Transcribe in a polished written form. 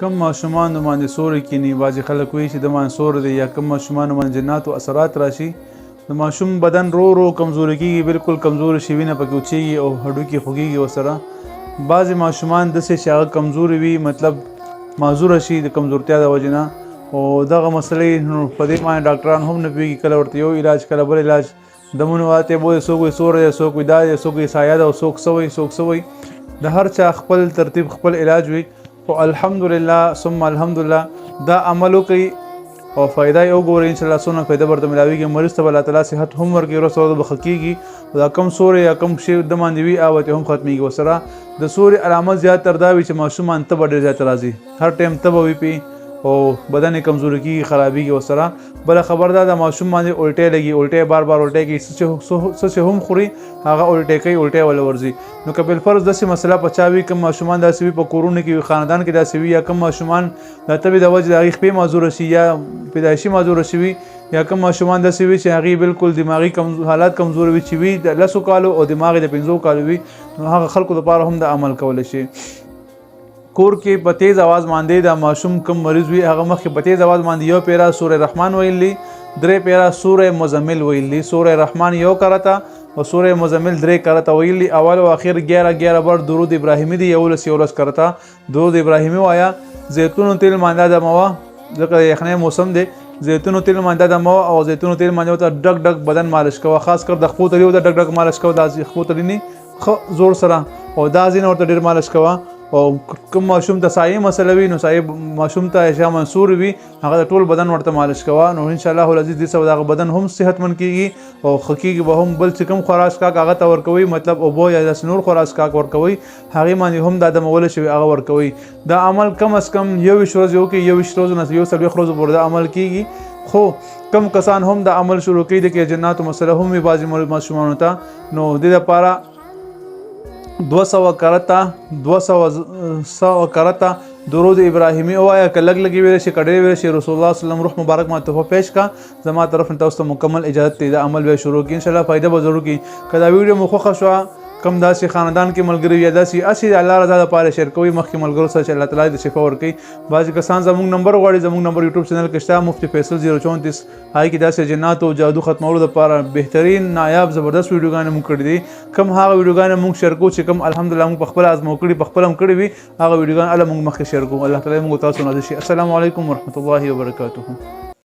کم ماشومان باندې سوري کینی بعضې خلک وایي چې د باندې سور دی یا کم ماشومان باندې جنات او اثرات راشي د ماشوم بدن رو رو کمزوري کېږي بالکل کمزوري شي وینه پکې وچېږي او هډوکي خوږېږي ورسره بعضې ماشومان داسې چې هغه کمزوري وي مطلب معذوره شي د کمزورتیا د وجې نه او دغه مسلې نو په دې باندې ډاکټران هم نه پوهېږي کله ورته یو علاج کله بل علاج دمونه واته بوی څوک وایي سور دی څوک وایي دا دی څوک وایي سایه ده او څوک څه وایي څوک څه وایي د هر چا خپل ترتیب خپل علاج وي خو الحمدلله ثم الحمدلله دا عمل وکړئ او فایده یې وګورئ انشاءالله څومره فایده ورته ملاویږي مریض ته به الله تعالی صحت هم ورکړي وروسته به ښه کېږي دا کم سوری یا کم شی د باندې وي هغه به هم ختمېږي ورسره د سوري علامت زیاتر دا وي چې ماشومان تبه ډېر زیات راځي هر ټایم تبه وي پې او بدن یې کمزوري کېږي خرابېږي ورسره بله خبر دا د ماشوم باندې الټی لګي الټی بار بار الټی کوي څه چې هم خوري هغه الټی کوي الټی وله ورځي نو که بالفرض داسې مسله په چا وي کوم ماشومان داسې وي په کورونو کې وي خاندان کې داسې وي یا کوم ماشومان د تبې د وجې د هغې خپې معذوره شي یا پیدایشي معذوره شوي یا کوم ماشومان داسې وي چې هغې بالکل دماغي حالات کمزور وي چې وي د 10 کالو او دماغ د 15 کالو وي نو هغه خلکو لپاره هم د عمل کولی شي کور کې په تیز आवाज باندې د ماشوم کم مریض وي هغه مخکې په تیز आवाज باندې یو پیرا سوره رحمان ویلی درې پیرا سوره مزمل ویلی سوره رحمان یو کرتا او سوره مزمل درې کرتا ویلی اول او اخر 11 بار درود ابراهیمی دی یولس کرتا درود ابراهیمی وایا زیتون تیل مانده د موا ځکه یخنۍ موسم دی زیتون تیل مانده د موا او زیتون تیل مانده ته ډک ډک بدن مالش کوه خاص کر د خپو تلیو د ډک ډک مالش کوه د خپو تلینی زور سره او دا ځین ورته ډیر مالش کوه او کوم ماشوم ته سایه مسله وي نو سایه ماشوم ته اشیا منصور وي هغه ټول بدن ورته مالش کوه نو ان شاء الله العزیز دې سبا دغه بدن هم صحتمند کیږي او خکېږي به هم بل چې کوم خوراک کاک هغه ته ورکوي مطلب اوبو یا داسې نور خوراک کاک ورکوي هغې باندې هم د ادمولی شوي هغه ورکوي دا عمل کم از کم 21 ورځې وکړي 21 ورځو نه 40 ورځو پورې دا عمل کیږي خو کم کسان هم د عمل شروع کوي د کې جناتو مسله هم وي بعضې ماشومانو ته نو دې دپاره 200 کرتا درود ابراهیمی وایا که لګ لګي ویل شي کډې ویل شي رسول الله صلی الله علیه وسلم روح مبارک ما تحفه پیش کا زما طرف نه تاسو ته مکمل اجازه ته د عمل به شروع کی ان شاء الله فائدہ به ضرور کی کدا ویډیو مخه خشوا کم داسې خاندان کې ملګری یا داسې اسی الله رضا لپاره شیر کوي مخکې ملګرو سره چې الله تعالی د شفا ورکړي بعضې کسان زموږ نمبر غواړي زموږ نمبر یوټیوب چینل کې شته مفتی فیصل 034 هغې کې داسې جنات او جادو ختمولو لپاره بهترین نایاب زبردست ویډیوګانې موږ کړي دي کم هغه ویډیوګانې موږ شیر کوو چې کم الحمدلله موږ په خپله ازمو کړي په خپله هم کړي وي هغه ویډیوګانې الله موږ مخکې شیر کوو الله تعالی موږ تاسو نازل شي السلام علیکم ورحمة الله وبرکاته